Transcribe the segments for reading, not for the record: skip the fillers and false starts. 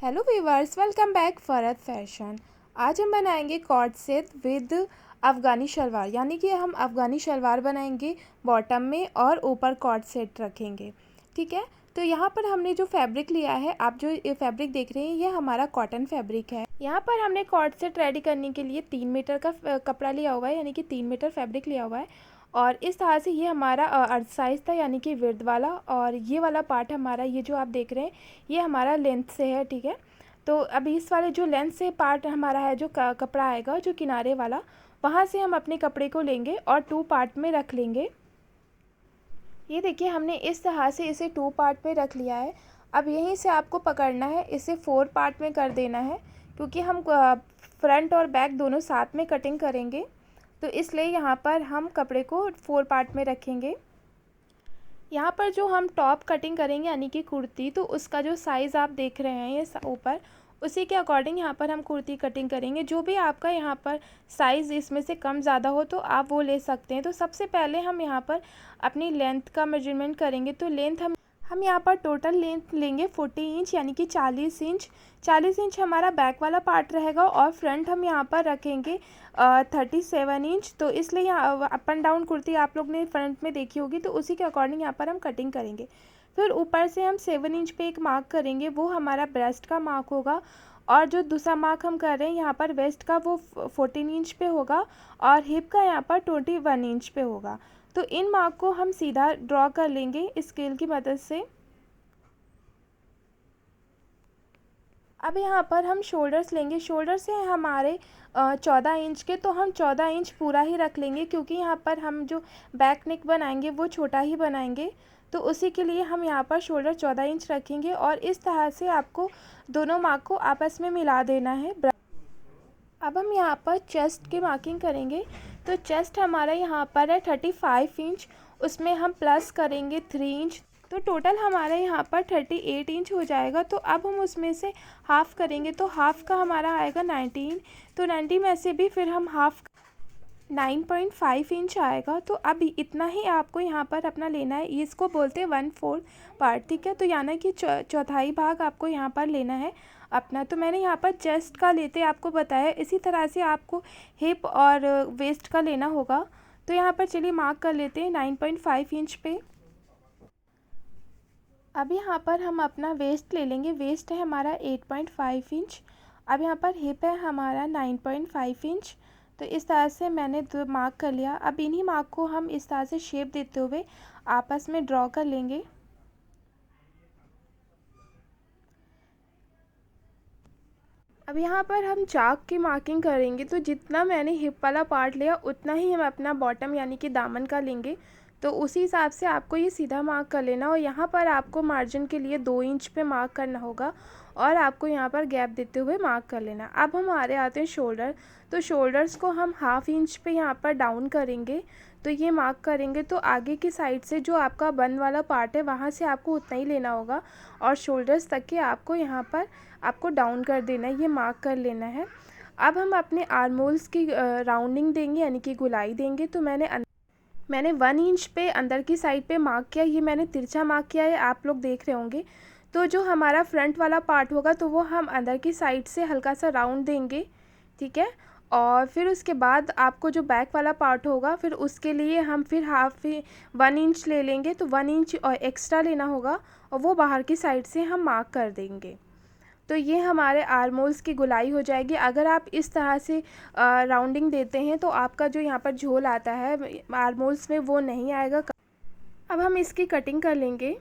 Hello viewers, welcome back Farhat Fashion. आज हम बनाएंगे cord set with Afghani shalwar, यानी कि हम अफ़गानी शलवार बनाएंगे बॉटम में और ऊपर कॉर्ड सेट रखेंगे। ठीक है, तो यहाँ पर हमने जो फैब्रिक लिया है, आप जो ये फैब्रिक देख रहे हैं, ये हमारा कॉटन फैब्रिक है। यहाँ पर हमने कॉर्ड सेट रेडी करने के लिए 3 मीटर का कपड़ा लिया हुआ है, यानी कि 3 मीटर फैब्रिक लिया हुआ है। और इस तरह से ये हमारा अर्ध साइज़ था, यानी कि विड्थ वाला। और ये वाला पार्ट हमारा, ये जो आप देख रहे हैं, ये हमारा लेंथ से है। ठीक है, तो अभी इस वाले जो लेंथ से पार्ट हमारा है, जो कपड़ा आएगा जो किनारे वाला, वहाँ से हम अपने कपड़े को लेंगे और 2 पार्ट में रख लेंगे। ये देखिए, हमने इस तरह से इसे 2 पार्ट में रख लिया है। अब यहीं से आपको पकड़ना है, इसे 4 पार्ट में कर देना है, क्योंकि हम फ्रंट और बैक दोनों साथ में कटिंग करेंगे। तो इसलिए यहाँ पर हम कपड़े को 4 पार्ट में रखेंगे। यहाँ पर जो हम टॉप कटिंग करेंगे, यानी कि कुर्ती, तो उसका जो साइज़ आप देख रहे हैं ये ऊपर, उसी के अकॉर्डिंग यहाँ पर हम कुर्ती कटिंग करेंगे। जो भी आपका यहाँ पर साइज़ इसमें से कम ज़्यादा हो तो आप वो ले सकते हैं। तो सबसे पहले हम यहाँ पर अपनी लेंथ का मेजरमेंट करेंगे। तो लेंथ हम यहाँ पर टोटल लेंथ लेंगे 40 इंच, यानी कि 40 इंच। 40 इंच हमारा बैक वाला पार्ट रहेगा और फ्रंट हम यहाँ पर रखेंगे 37 इंच। तो इसलिए यहाँ अप एंड डाउन कुर्ती आप लोग ने फ्रंट में देखी होगी, तो उसी के अकॉर्डिंग यहाँ पर हम कटिंग करेंगे। फिर ऊपर से हम 7 इंच पे एक मार्क करेंगे, वो हमारा ब्रेस्ट का मार्क होगा। और जो दूसरा मार्क हम कर रहे हैं यहाँ पर वेस्ट का, वो 14 इंच पे होगा और हिप का यहाँ पर 21 इंच पे होगा। तो इन मार्क को हम सीधा ड्रॉ कर लेंगे स्केल की मदद से। अब यहाँ पर हम शोल्डर्स लेंगे। शोल्डर से हमारे 14 इंच के, तो हम 14 इंच पूरा ही रख लेंगे, क्योंकि यहाँ पर हम जो बैक नेक बनाएंगे वो छोटा ही बनाएंगे। तो उसी के लिए हम यहाँ पर शोल्डर 14 इंच रखेंगे और इस तरह से आपको दोनों मार्क को आपस में मिला देना है। अब हम यहाँ पर चेस्ट की मार्किंग करेंगे। तो चेस्ट हमारा यहाँ पर है 35 इंच, उसमें हम प्लस करेंगे 3 इंच, तो टोटल हमारा यहाँ पर 38 इंच हो जाएगा। तो अब हम उसमें से हाफ़ करेंगे, तो हाफ़ का हमारा आएगा 19। तो 90 में से भी फिर हम हाफ़ 9.5 इंच आएगा। तो अब इतना ही आपको यहाँ पर अपना लेना है। इसको बोलते हैं 1/4 पार्ट। ठीक है, तो यानी कि चौथाई भाग आपको यहाँ पर लेना है अपना। तो मैंने यहाँ पर चेस्ट का लेते आपको बताया, इसी तरह से आपको हिप और वेस्ट का लेना होगा। तो यहाँ पर चलिए मार्क कर लेते हैं 9.5 इंच पे। अब यहाँ पर हम अपना वेस्ट ले लेंगे। वेस्ट है हमारा 8.5 इंच। अब यहाँ पर हिप है हमारा 9.5 इंच। तो इस तरह से मैंने मार्क कर लिया। अब इन्हीं मार्क को हम इस तरह से शेप देते हुए आपस में ड्रॉ कर लेंगे। अब यहाँ पर हम चाक की मार्किंग करेंगे। तो जितना मैंने हिप वाला पार्ट लिया उतना ही हम अपना बॉटम यानी कि दामन का लेंगे। तो उसी हिसाब से आपको ये सीधा मार्क कर लेना। और यहाँ पर आपको मार्जिन के लिए 2 इंच पे मार्क करना होगा और आपको यहाँ पर गैप देते हुए मार्क कर लेना। अब हमारे आते हैं शोल्डर। तो शोल्डर्स को हम 1/2 इंच पे यहाँ पर डाउन करेंगे। तो ये मार्क करेंगे, तो आगे की साइड से जो आपका बन वाला पार्ट है वहाँ से आपको उतना ही लेना होगा और शोल्डर्स तक के आपको यहाँ पर आपको डाउन कर देना है, ये मार्क कर लेना है। अब हम अपने आर्म होल्स की राउंडिंग देंगे, यानी कि गुलाई देंगे। तो मैंने 1 इंच पे अंदर की साइड पे मार्क किया। ये मैंने तिरछा मार्क किया है, आप लोग देख रहे होंगे। तो जो हमारा फ्रंट वाला पार्ट होगा, तो वो हम अंदर की साइड से हल्का सा राउंड देंगे। ठीक है, और फिर उसके बाद आपको जो बैक वाला पार्ट होगा, फिर उसके लिए हम फिर 1 इंच ले लेंगे। तो 1 इंच और एक्स्ट्रा लेना होगा और वो बाहर की साइड से हम मार्क कर देंगे। तो ये हमारे आर्म होल्स की गुलाई हो जाएगी। अगर आप इस तरह से राउंडिंग देते हैं तो आपका जो यहाँ पर झोल आता है आर्म होल्स में, वो नहीं आएगा। अब हम इसकी कटिंग कर लेंगे।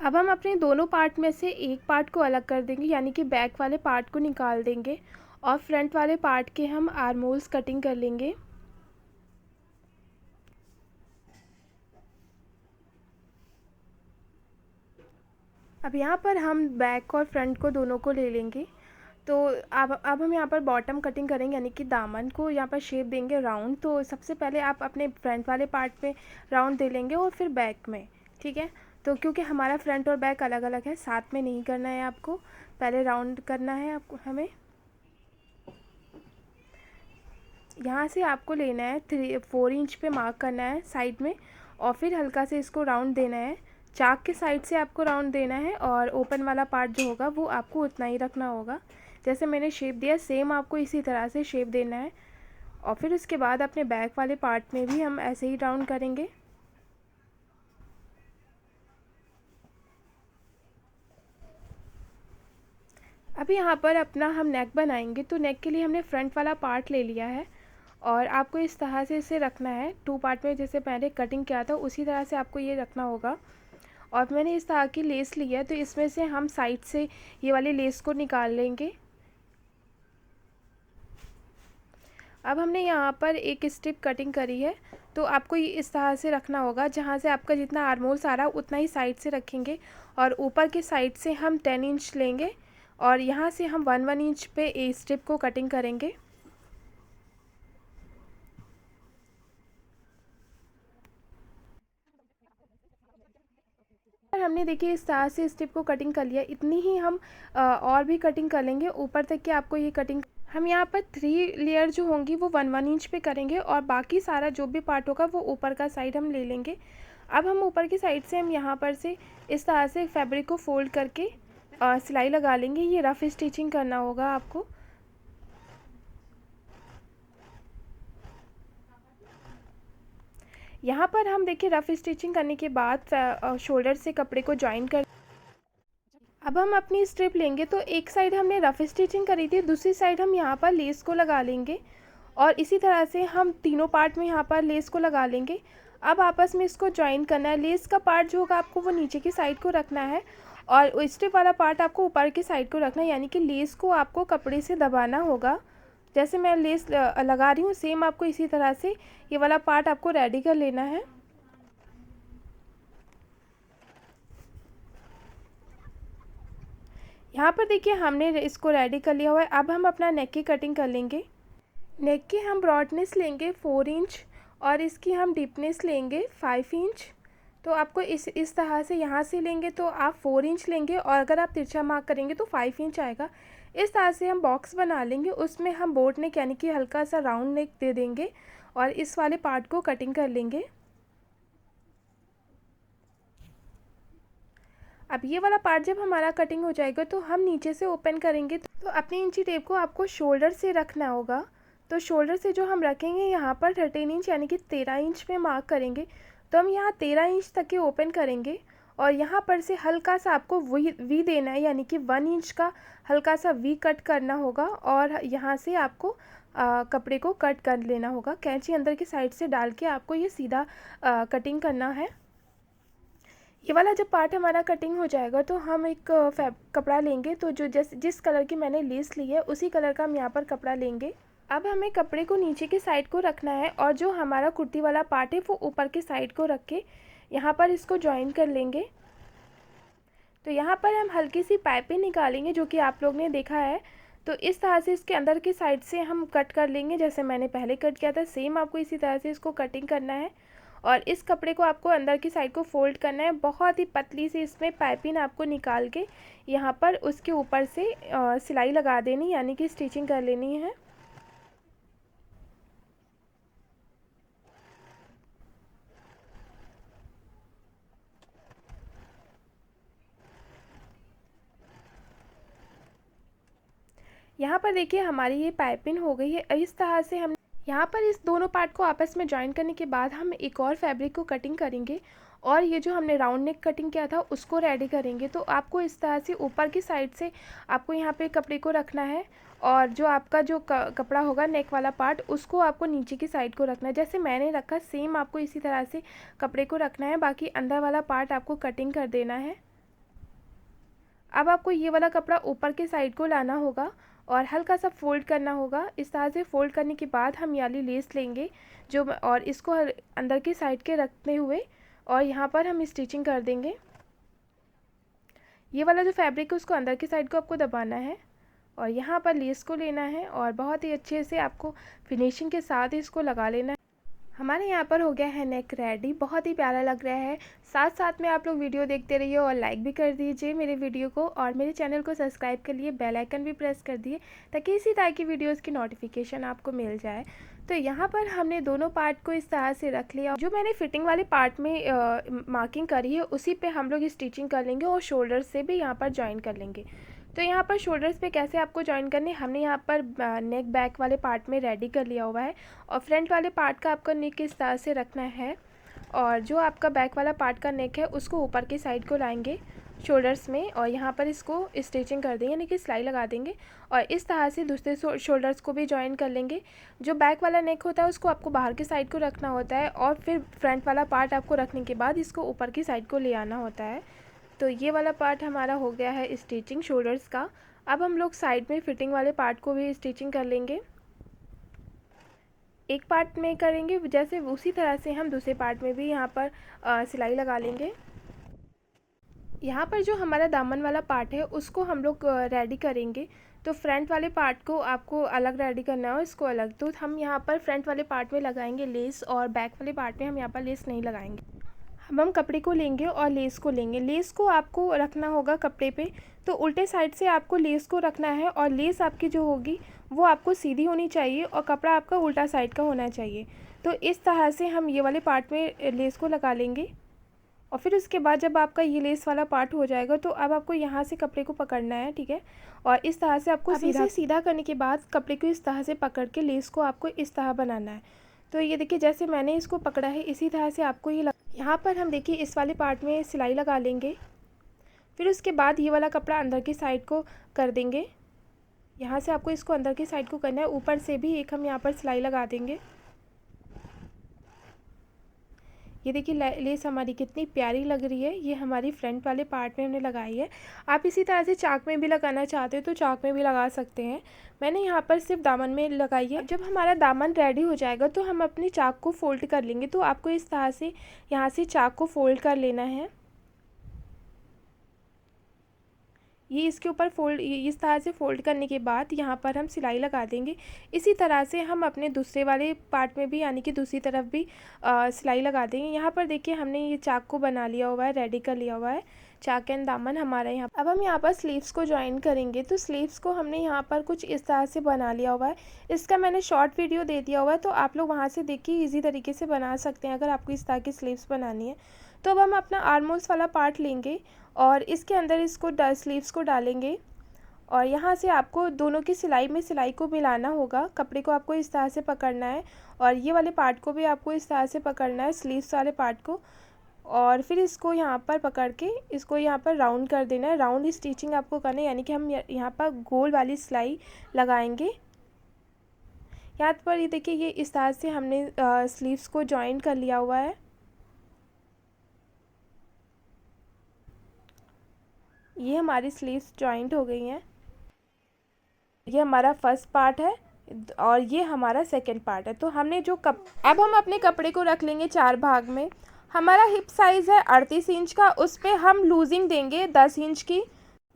अब हम अपने दोनों पार्ट में से एक पार्ट को अलग कर देंगे, यानी कि बैक वाले पार्ट को निकाल देंगे और फ्रंट वाले पार्ट के हम आर्म होल्स कटिंग कर लेंगे। अब यहाँ पर हम बैक और फ्रंट को दोनों को ले लेंगे। तो अब हम यहाँ पर बॉटम कटिंग करेंगे, यानी कि दामन को यहाँ पर शेप देंगे राउंड। तो सबसे पहले आप अपने फ्रंट वाले पार्ट पे राउंड दे लेंगे और फिर बैक में। ठीक है, तो क्योंकि हमारा फ्रंट और बैक अलग अलग है, साथ में नहीं करना है आपको, पहले राउंड करना है आपको हमें। यहाँ से आपको लेना है 4 इंच पे मार्क करना है साइड में, और फिर हल्का से इसको राउंड देना है। चाक के साइड से आपको राउंड देना है, और ओपन वाला पार्ट जो होगा वो आपको उतना ही रखना होगा। जैसे मैंने शेप दिया सेम आपको इसी तरह से शेप देना है। और फिर उसके बाद अपने बैक वाले पार्ट में भी हम ऐसे ही राउंड करेंगे। अभी यहाँ पर अपना हम नेक बनाएंगे, तो नेक के लिए हमने फ्रंट वाला पार्ट ले लिया है, और आपको इस तरह से इसे रखना है 2 पार्ट में। जैसे पहले कटिंग किया था उसी तरह से आपको ये रखना होगा। और मैंने इस तरह की लेस ली है, तो इसमें से हम साइड से ये वाली लेस को निकाल लेंगे। अब हमने यहाँ पर एक स्ट्रिप कटिंग करी है, तो आपको ये इस तरह से रखना होगा। जहाँ से आपका जितना आर्मोल सारा उतना ही साइड से रखेंगे, और ऊपर के साइड से हम 10 इंच लेंगे, और यहाँ से हम 1 इंच पे ए स्ट्रिप को कटिंग करेंगे। हमने देखिए इस तरह से स्ट्रिप को कटिंग कर लिया। इतनी ही हम और भी कटिंग कर लेंगे ऊपर तक कि आपको ये कटिंग। हम यहाँ पर 3 लेयर जो होंगी वो 1 इंच पे करेंगे, और बाकी सारा जो भी पार्ट होगा वो ऊपर का साइड हम ले लेंगे। अब हम ऊपर की साइड से हम यहाँ पर से इस तरह से फैब्रिक को फोल्ड करके सिलाई लगा लेंगे। ये रफ़ स्टिचिंग करना होगा आपको। यहाँ पर हम देखिए रफ़ स्टिचिंग करने के बाद शोल्डर से कपड़े को जॉइन कर। अब हम अपनी स्ट्रिप लेंगे, तो एक साइड हमने रफ़ स्टिचिंग करी थी, दूसरी साइड हम यहाँ पर लेस को लगा लेंगे, और इसी तरह से हम तीनों पार्ट में यहाँ पर लेस को लगा लेंगे। अब आपस में इसको जॉइन करना है। लेस का पार्ट जो होगा आपको वो नीचे की साइड को रखना है, और स्ट्रिप वाला पार्ट आपको ऊपर की साइड को रखना है, यानी कि लेस को आपको कपड़े से दबाना होगा। जैसे मैं लेस लगा रही हूँ सेम आपको इसी तरह से ये वाला पार्ट आपको रेडी कर लेना है। यहाँ पर देखिए हमने इसको रेडी कर लिया हुआ है। अब हम अपना नेक की कटिंग कर लेंगे। नेक की हम ब्रॉडनेस लेंगे 4 इंच, और इसकी हम डीपनेस लेंगे 5 इंच। तो आपको इस तरह से यहाँ से लेंगे तो आप 4 इंच लेंगे, और अगर आप तिरछा मार्क करेंगे तो 5 इंच आएगा। इस तरह से हम बॉक्स बना लेंगे, उसमें हम बोट नेक यानी कि हल्का सा राउंड नेक दे देंगे, और इस वाले पार्ट को कटिंग कर लेंगे। अब ये वाला पार्ट जब हमारा कटिंग हो जाएगा तो हम नीचे से ओपन करेंगे। तो अपनी इंची टेप को आपको शोल्डर से रखना होगा। तो शोल्डर से जो हम रखेंगे यहाँ पर 13 इंच यानी कि 13 इंच पे मार्क करेंगे। तो हम यहाँ 13 इंच तक के ओपन करेंगे, और यहाँ पर से हल्का सा आपको वी देना है, यानी कि 1 इंच का हल्का सा वी कट करना होगा, और यहाँ से आपको कपड़े को कट कर लेना होगा। कैंची अंदर की साइड से डाल के आपको ये सीधा कटिंग करना है। ये वाला जब पार्ट हमारा कटिंग हो जाएगा तो हम एक कपड़ा लेंगे। तो जो जिस कलर की मैंने लेस ली है उसी कलर का हम यहाँ पर कपड़ा लेंगे। अब हमें कपड़े को नीचे की साइड को रखना है, और जो हमारा कुर्ती वाला पार्ट है वो ऊपर की साइड को रख के यहाँ पर इसको जॉइन कर लेंगे। तो यहाँ पर हम हल्की सी पाइपिंग निकालेंगे जो कि आप लोग ने देखा है। तो इस तरह से इसके अंदर की साइड से हम कट कर लेंगे, जैसे मैंने पहले कट किया था सेम आपको इसी तरह से इसको कटिंग करना है। और इस कपड़े को आपको अंदर की साइड को फोल्ड करना है, बहुत ही पतली सी इसमें पाइपिंग आपको निकाल के यहाँ पर उसके ऊपर से सिलाई लगा देनी, यानी कि स्टिचिंग कर लेनी है। यहाँ पर देखिए हमारी ये पाइपिंग हो गई है। इस तरह से हम यहाँ पर इस दोनों पार्ट को आपस में जॉइन करने के बाद हम एक और फैब्रिक को कटिंग करेंगे, और ये जो हमने राउंड नेक कटिंग किया था उसको रेडी करेंगे। तो आपको इस तरह से ऊपर की साइड से आपको यहाँ पे कपड़े को रखना है, और जो आपका जो कपड़ा होगा नेक वाला पार्ट उसको आपको नीचे की साइड को रखना है। जैसे मैंने रखा सेम आपको इसी तरह से कपड़े को रखना है, बाकी अंदर वाला पार्ट आपको कटिंग कर देना है। अब आपको ये वाला कपड़ा ऊपर के साइड को लाना होगा और हल्का सा फोल्ड करना होगा। इस तरह से फोल्ड करने के बाद हम ये वाली लेस लेंगे जो, और इसको अंदर की साइड के रखते हुए और यहाँ पर हम स्टिचिंग कर देंगे। ये वाला जो फैब्रिक है उसको अंदर की साइड को आपको दबाना है, और यहाँ पर लेस को लेना है और बहुत ही अच्छे से आपको फिनिशिंग के साथ इसको लगा लेना है। हमारे यहाँ पर हो गया है नेक रेडी, बहुत ही प्यारा लग रहा है। साथ साथ में आप लोग वीडियो देखते रहिए और लाइक भी कर दीजिए मेरे वीडियो को, और मेरे चैनल को सब्सक्राइब कर लिए, बेल आइकन भी प्रेस कर दिए ताकि इसी तरह की वीडियोस की नोटिफिकेशन आपको मिल जाए। तो यहाँ पर हमने दोनों पार्ट को इस तरह से रख लिया। जो मैंने फिटिंग वाले पार्ट में मार्किंग करी है उसी पे हम लोग स्टिचिंग कर लेंगे और शोल्डर से भी यहाँ पर ज्वाइन कर लेंगे। तो यहाँ पर शोल्डर्स पे कैसे आपको ज्वाइन करने, हमने यहाँ पर नेक बैक वाले पार्ट में रेडी कर लिया हुआ है, और फ्रंट वाले पार्ट का आपका नेक इस तरह से रखना है, और जो आपका बैक वाला पार्ट का नेक है उसको ऊपर की साइड को लाएंगे शोल्डर्स में, और यहाँ पर इसको स्टिचिंग कर देंगे, यानी कि सिलाई लगा देंगे, और इस तरह से दूसरे शोल्डर्स को भी ज्वाइन कर लेंगे। जो बैक वाला नेक होता है उसको आपको बाहर की साइड को रखना होता है, और फिर फ्रंट वाला पार्ट आपको रखने के बाद इसको ऊपर की साइड को ले आना होता है। तो ये वाला पार्ट हमारा हो गया है स्टिचिंग शोल्डर्स का। अब हम लोग साइड में फिटिंग वाले पार्ट को भी स्टिचिंग कर लेंगे। एक पार्ट में करेंगे जैसे उसी तरह से हम दूसरे पार्ट में भी यहाँ पर सिलाई लगा लेंगे। यहाँ पर जो हमारा दामन वाला पार्ट है उसको हम लोग रेडी करेंगे। तो फ्रंट वाले पार्ट को आपको अलग रेडी करना है, इसको अलग। तो हम यहाँ पर फ्रंट वाले पार्ट में लगाएंगे लेस, और बैक वाले पार्ट में हम यहाँ पर लेस नहीं लगाएंगे। अब हम कपड़े को लेंगे और लेस को लेंगे। लेस को आपको रखना होगा कपड़े पे, तो उल्टे साइड से आपको लेस को रखना है, और लेस आपकी जो होगी वो आपको सीधी होनी चाहिए और कपड़ा आपका उल्टा साइड का होना चाहिए। तो इस तरह से हम ये वाले पार्ट में लेस को लगा लेंगे, और फिर उसके बाद जब आपका ये लेस वाला पार्ट हो जाएगा तो अब आपको यहाँ से कपड़े को पकड़ना है, ठीक है। और इस तरह से आपको सीधा करने के बाद कपड़े को इस तरह से पकड़ के लेस को आपको इस तरह बनाना है। तो ये देखिए जैसे मैंने इसको पकड़ा है इसी तरह से आपको ये यहाँ पर हम देखिए इस वाले पार्ट में सिलाई लगा लेंगे। फिर उसके बाद ये वाला कपड़ा अंदर की साइड को कर देंगे। यहाँ से आपको इसको अंदर की साइड को करना है, ऊपर से भी एक हम यहाँ पर सिलाई लगा देंगे। ये देखिए लेस हमारी कितनी प्यारी लग रही है। ये हमारी फ्रंट वाले पार्ट में हमने लगाई है। आप इसी तरह से चाक में भी लगाना चाहते हो तो चाक में भी लगा सकते हैं। मैंने यहाँ पर सिर्फ दामन में लगाई है। जब हमारा दामन रेडी हो जाएगा तो हम अपनी चाक को फोल्ड कर लेंगे। तो आपको इस तरह से यहाँ से चाक को फोल्ड कर लेना है। ये इसके ऊपर फोल्ड, इस तरह से फोल्ड करने के बाद यहाँ पर हम सिलाई लगा देंगे। इसी तरह से हम अपने दूसरे वाले पार्ट में भी, यानी कि दूसरी तरफ भी सिलाई लगा देंगे। यहाँ पर देखिए हमने ये चाक को बना लिया हुआ है, रेडी कर लिया हुआ है चाक एंड दामन हमारा यहाँ। अब हम यहाँ पर स्लीव्स को ज्वाइन करेंगे। तो स्लीव्स को हमने यहाँ पर कुछ इस तरह से बना लिया हुआ है। इसका मैंने शॉर्ट वीडियो दे दिया हुआ है, तो आप लोग वहाँ से देखिए ईजी तरीके से बना सकते हैं अगर आपको इस तरह की स्लीव्स बनानी है। तो अब हम अपना आर्महोल्स वाला पार्ट लेंगे और इसके अंदर इसको स्लीव्स को डालेंगे, और यहाँ से आपको दोनों की सिलाई में सिलाई को मिलाना होगा। कपड़े को आपको इस तरह से पकड़ना है, और ये वाले पार्ट को भी आपको इस तरह से पकड़ना है, स्लीव्स वाले पार्ट को, और फिर इसको यहाँ पर पकड़ के इसको यहाँ पर राउंड कर देना है। राउंड स्टिचिंग आपको करना है, यानी कि हम यहाँ पर गोल वाली सिलाई लगाएंगे। यहाँ पर ये देखिए ये इस तरह से हमने स्लीव्स को ज्वाइन कर लिया हुआ है। ये हमारी स्लीव्स जॉइंट हो गई हैं। ये हमारा फर्स्ट पार्ट है और ये हमारा सेकंड पार्ट है। तो हमने जो अब हम अपने कपड़े को रख लेंगे 4 भाग में। हमारा हिप साइज़ है 38 इंच का, उस पर हम लूजिंग देंगे 10 इंच की।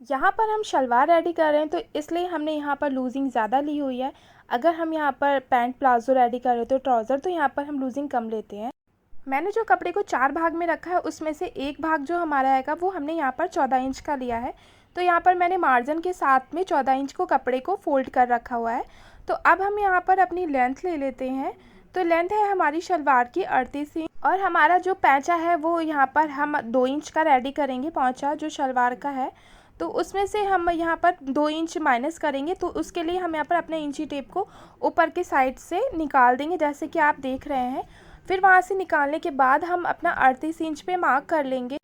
यहाँ पर हम शलवार रेडी कर रहे हैं तो इसलिए हमने यहाँ पर लूजिंग ज़्यादा ली हुई है। अगर हम यहाँ पर पैंट प्लाजो रेडी कर रहे हो तो ट्राउज़र, तो यहाँ पर हम लूजिंग कम लेते हैं। मैंने जो कपड़े को 4 भाग में रखा है उसमें से एक भाग जो हमारा आएगा वो हमने यहाँ पर 14 इंच का लिया है। तो यहाँ पर मैंने मार्जिन के साथ में 14 इंच को कपड़े को फोल्ड कर रखा हुआ है। तो अब हम यहाँ पर अपनी लेंथ ले लेते हैं। तो लेंथ है हमारी शलवार की 38 इंच, और हमारा जो पैंचा है वो यहाँ पर हम 2 इंच का रेडी करेंगे। पौंचा जो शलवार का है तो उसमें से हम यहाँ पर 2 इंच माइनस करेंगे। तो उसके लिए हम यहाँ पर अपने इंची टेप को ऊपर के साइड से निकाल देंगे, जैसे कि आप देख रहे हैं। फिर वहाँ से निकालने के बाद हम अपना 38 इंच पे मार्क कर लेंगे।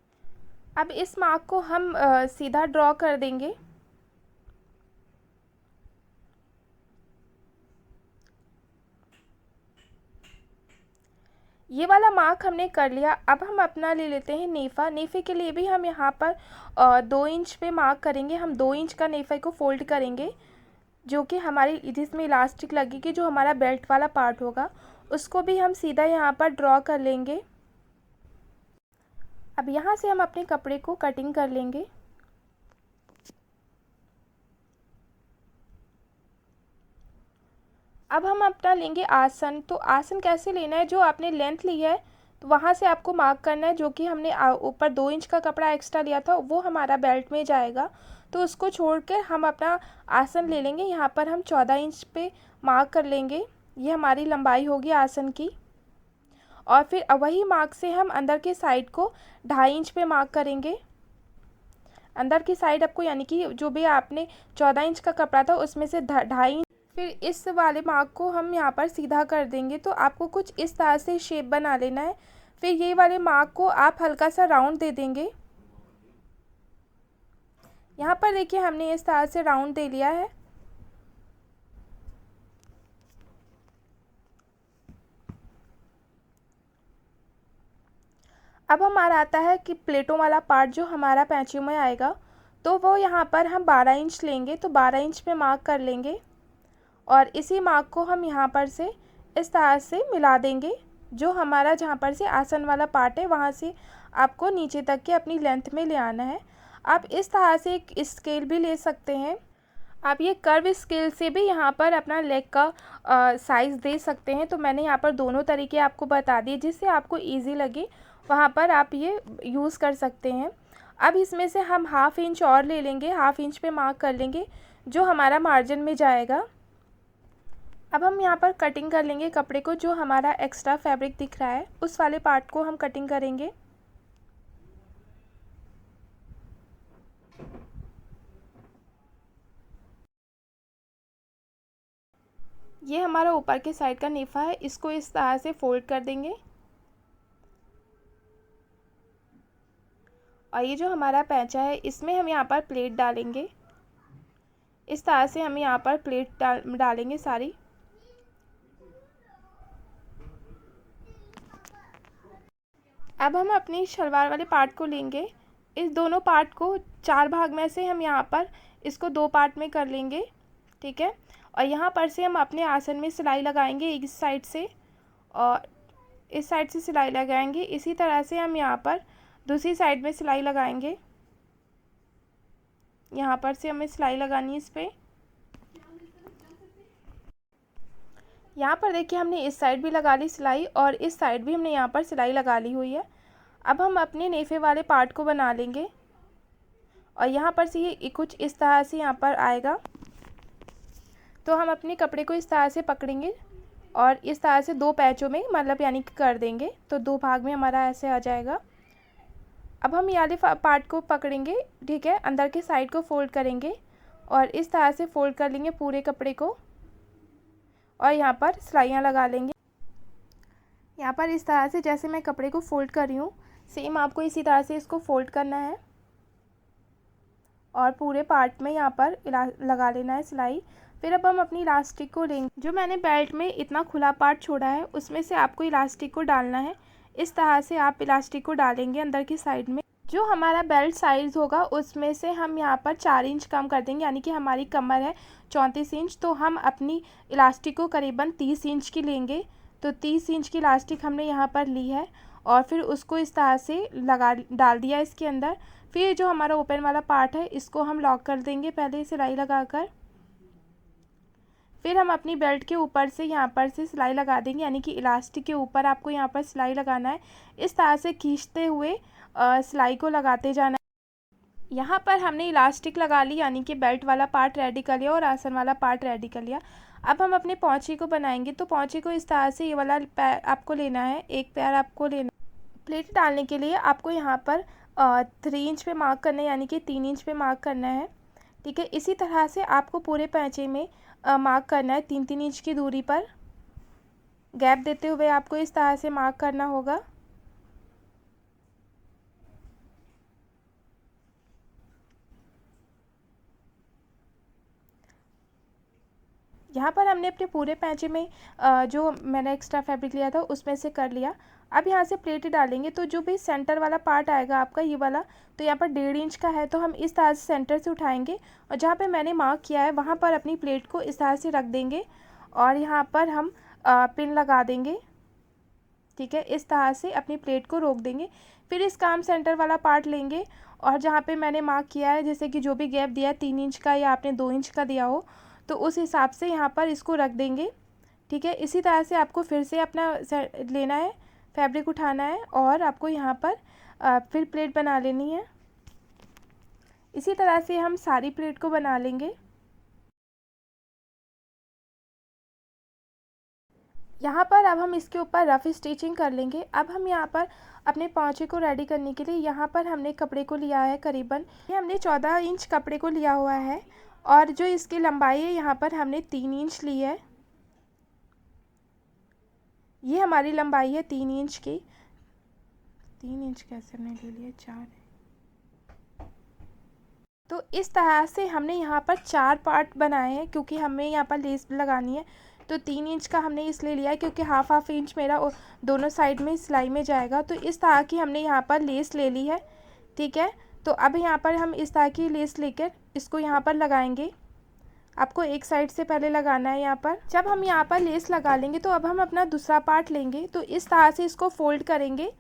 अब इस मार्क को हम सीधा ड्रॉ कर देंगे। ये वाला मार्क हमने कर लिया। अब हम अपना ले लेते हैं नेफ़ा। नेफ़े के लिए भी हम यहाँ पर 2 इंच पे मार्क करेंगे। हम 2 इंच का नेफ़े को फोल्ड करेंगे, जो कि हमारी जिसमें इलास्टिक लगेगी, जो हमारा बेल्ट वाला पार्ट होगा, उसको भी हम सीधा यहाँ पर ड्रॉ कर लेंगे। अब यहाँ से हम अपने कपड़े को कटिंग कर लेंगे। अब हम अपना लेंगे आसन। तो आसन कैसे लेना है, जो आपने लेंथ ली है तो वहाँ से आपको मार्क करना है। जो कि हमने ऊपर 2 इंच का कपड़ा एक्स्ट्रा लिया था वो हमारा बेल्ट में जाएगा, तो उसको छोड़ कर हम अपना आसन ले लेंगे। यहाँ पर हम 14 इंच पे मार्क कर लेंगे, ये हमारी लंबाई होगी आसन की। और फिर वही मार्क से हम अंदर के साइड को 2.5 इंच पे मार्क करेंगे। अंदर की साइड आपको, यानी कि जो भी आपने 14 इंच का कपड़ा था उसमें से 2.5 इंच, फिर इस वाले मार्क को हम यहाँ पर सीधा कर देंगे। तो आपको कुछ इस तरह से शेप बना लेना है। फिर ये वाले मार्क को आप हल्का सा राउंड दे देंगे। यहाँ पर देखिए हमने इस तरह से राउंड दे लिया है। अब हमारा आता है कि प्लेटों वाला पार्ट जो हमारा पैंचों में आएगा, तो वो यहाँ पर हम 12 इंच लेंगे। तो 12 इंच पे मार्क कर लेंगे और इसी मार्क को हम यहाँ पर से इस तरह से मिला देंगे। जो हमारा जहाँ पर से आसन वाला पार्ट है वहाँ से आपको नीचे तक के अपनी लेंथ में ले आना है। आप इस तरह से एक स्केल भी ले सकते हैं। आप ये कर्व स्केल से भी यहाँ पर अपना लेग का साइज़ दे सकते हैं। तो मैंने यहाँ पर दोनों तरीके आपको बता दिए, जिससे आपको इजी लगे वहाँ पर आप ये यूज़ कर सकते हैं। अब इसमें से हम 1/2 इंच और ले लेंगे, 1/2 इंच पे मार्क कर लेंगे जो हमारा मार्जिन में जाएगा। अब हम यहाँ पर कटिंग कर लेंगे कपड़े को। जो हमारा एक्स्ट्रा फैब्रिक दिख रहा है उस वाले पार्ट को हम कटिंग करेंगे। ये हमारा ऊपर के साइड का नेफा है, इसको इस तरह से फोल्ड कर देंगे। और ये जो हमारा पैंचा है इसमें हम यहाँ पर प्लेट डालेंगे। इस तरह से हम यहाँ पर प्लेट डालेंगे सारी। अब हम अपनी शलवार वाले पार्ट को लेंगे। इस दोनों पार्ट को 4 भाग में से हम यहाँ पर इसको 2 पार्ट में कर लेंगे, ठीक है। और यहाँ पर से हम अपने आसन में सिलाई लगाएंगे इस साइड से और इस साइड से सिलाई लगाएंगे। इसी तरह से हम यहाँ पर दूसरी साइड में सिलाई लगाएंगे। यहाँ पर से हमें सिलाई लगानी है इस पर। यहाँ पर देखिए हमने इस साइड भी लगा ली सिलाई और इस साइड भी हमने यहाँ पर सिलाई लगा ली हुई है। अब हम अपने नेफे वाले पार्ट को बना लेंगे और यहाँ पर से ये कुछ इस तरह से यहाँ पर आएगा। तो हम अपने कपड़े को इस तरह से पकड़ेंगे और इस तरह से 2 पैचों में मतलब यानी कि कर देंगे, तो 2 भाग में हमारा ऐसे आ जाएगा। अब हम ये वाले पार्ट को पकड़ेंगे, ठीक है, अंदर के साइड को फोल्ड करेंगे और इस तरह से फोल्ड कर लेंगे पूरे कपड़े को और यहाँ पर सिलाइयाँ लगा लेंगे। यहाँ पर इस तरह से जैसे मैं कपड़े को फोल्ड कर रही हूँ सेम आपको इसी तरह से इसको फोल्ड करना है और पूरे पार्ट में यहाँ पर लगा लेना है सिलाई। फिर अब हम अपनी इलास्टिक को लेंगे। जो मैंने बेल्ट में इतना खुला पार्ट छोड़ा है उसमें से आपको इलास्टिक को डालना है। इस तरह से आप इलास्टिक को डालेंगे अंदर की साइड में। जो हमारा बेल्ट साइज़ होगा उसमें से हम यहाँ पर 4 इंच कम कर देंगे, यानी कि हमारी कमर है 34 इंच, तो हम अपनी इलास्टिक को करीबन 30 इंच की लेंगे। तो 30 इंच की इलास्टिक हमने यहाँ पर ली है और फिर उसको इस तरह से डाल दिया इसके अंदर। फिर जो हमारा ओपन वाला पार्ट है इसको हम लॉक कर देंगे पहले सिलाई लगाकर। फिर हम अपनी बेल्ट के ऊपर से यहाँ पर से सिलाई लगा देंगे, यानी कि इलास्टिक के ऊपर आपको यहाँ पर सिलाई लगाना है। इस तरह से खींचते हुए सिलाई को लगाते जाना है। यहाँ पर हमने इलास्टिक लगा ली, यानी कि बेल्ट वाला पार्ट रेडी कर लिया और आसन वाला पार्ट रेडी कर लिया। अब हम अपने पौंचे को बनाएंगे। तो पौंचे को इस तरह से ये वाला पैर आपको लेना है, एक पैर आपको लेना। प्लेट डालने के लिए आपको यहाँ पर 3 इंच पे मार्क करना है, यानी कि 3 इंच पे मार्क करना है, ठीक है। इसी तरह से आपको पूरे पैंचे में मार्क करना है 3-3 इंच की दूरी पर गैप देते हुए आपको इस तरह से मार्क करना होगा। यहाँ पर हमने अपने पूरे पैंचे में जो मैंने एक्स्ट्रा फैब्रिक लिया था उसमें से कर लिया। अब यहाँ से प्लेट डालेंगे तो जो भी सेंटर वाला पार्ट आएगा आपका ये वाला, तो यहाँ पर 1.5 इंच का है, तो हम इस तरह से सेंटर से उठाएंगे और जहाँ पे मैंने मार्क किया है वहाँ पर अपनी प्लेट को इस तरह से रख देंगे और यहाँ पर हम पिन लगा देंगे, ठीक है। इस तरह से अपनी प्लेट को रोक देंगे। फिर इस काम सेंटर वाला पार्ट लेंगे और जहाँ पे मैंने मार्क किया है, जैसे कि जो भी गैप दिया है 3 इंच का या आपने 2 इंच का दिया हो, तो उस हिसाब से यहाँ पर इसको रख देंगे ठीक है। इसी तरह से आपको फिर से अपना लेना है, फैब्रिक उठाना है और आपको यहाँ पर फिर प्लेट बना लेनी है। इसी तरह से हम सारी प्लेट को बना लेंगे। यहाँ पर अब हम इसके ऊपर रफ़ स्टिचिंग कर लेंगे। अब हम यहाँ पर अपने पोंचे को रेडी करने के लिए यहाँ पर हमने कपड़े को लिया है करीबन, ये हमने 14 इंच कपड़े को लिया हुआ है और जो इसकी लंबाई है यहाँ पर हमने 3 इंच ली है। ये हमारी लंबाई है 3 इंच की। 3 इंच कैसे हमने ले लिया, 4। तो इस तरह से हमने यहाँ पर 4 पार्ट बनाए हैं क्योंकि हमें यहाँ पर लेस लगानी है। तो 3 इंच का हमने इसलिए लिया है क्योंकि हाफ इंच मेरा दोनों साइड में सिलाई में जाएगा। तो इस तरह की हमने यहाँ पर लेस ले ली है। ठीक है, तो अब यहाँ पर हम इस तरह की लेस लेकर इसको यहाँ पर लगाएंगे। आपको एक साइड से पहले लगाना है यहाँ पर। जब हम यहाँ पर लेस लगा लेंगे तो अब हम अपना दूसरा पार्ट लेंगे। तो इस तरह से इसको फोल्ड करेंगे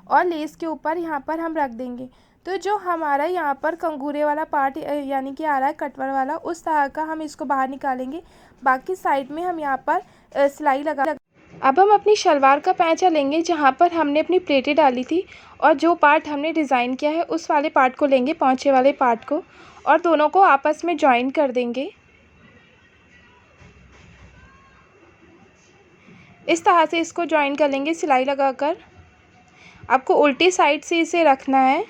और लेस के ऊपर यहाँ पर हम रख देंगे। तो जो हमारा यहाँ पर कंगूरे वाला पार्ट यानी कि आ रहा है कटवर वाला, उस तरह का हम इसको बाहर निकालेंगे। बाकी साइड में हम यहाँ पर सिलाई लगा। अब हम अपनी शलवार का पैंचा लेंगे जहाँ पर हमने अपनी प्लेटें डाली थी और जो पार्ट हमने डिज़ाइन किया है उस वाले पार्ट को लेंगे, पोंचे वाले पार्ट को, और दोनों को आपस में जॉइन कर देंगे। इस तरह से इसको जॉइन कर लेंगे सिलाई लगाकर। आपको उल्टी साइड से इसे रखना है।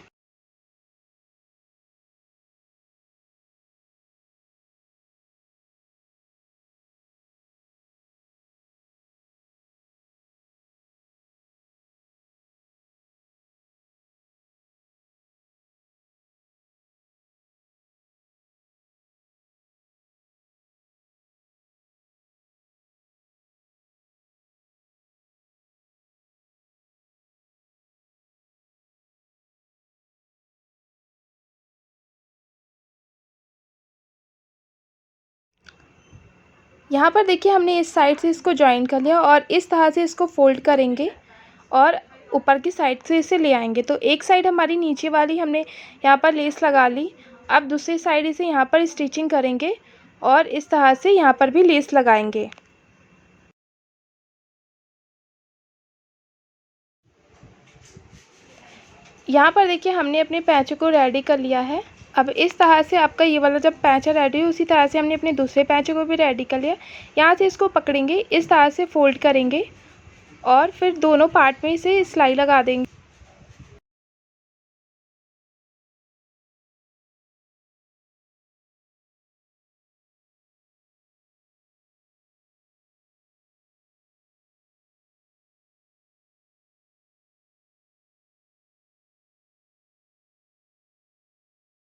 यहाँ पर देखिए हमने इस साइड से इसको जॉइन कर लिया और इस तरह से इसको फोल्ड करेंगे और ऊपर की साइड से इसे ले आएंगे। तो एक साइड हमारी नीचे वाली हमने यहाँ पर लेस लगा ली। अब दूसरी साइड इसे यहाँ पर स्टिचिंग करेंगे और इस तरह से यहाँ पर भी लेस लगाएंगे। यहाँ पर देखिए हमने अपने पैंचे को रेडी कर लिया है। अब इस तरह से आपका ये वाला जब पैंचा रेडी हो, उसी तरह से हमने अपने दूसरे पैंचे को भी रेडी कर लिया। यहाँ से इसको पकड़ेंगे, इस तरह से फोल्ड करेंगे और फिर दोनों पार्ट में इसे सिलाई लगा देंगे।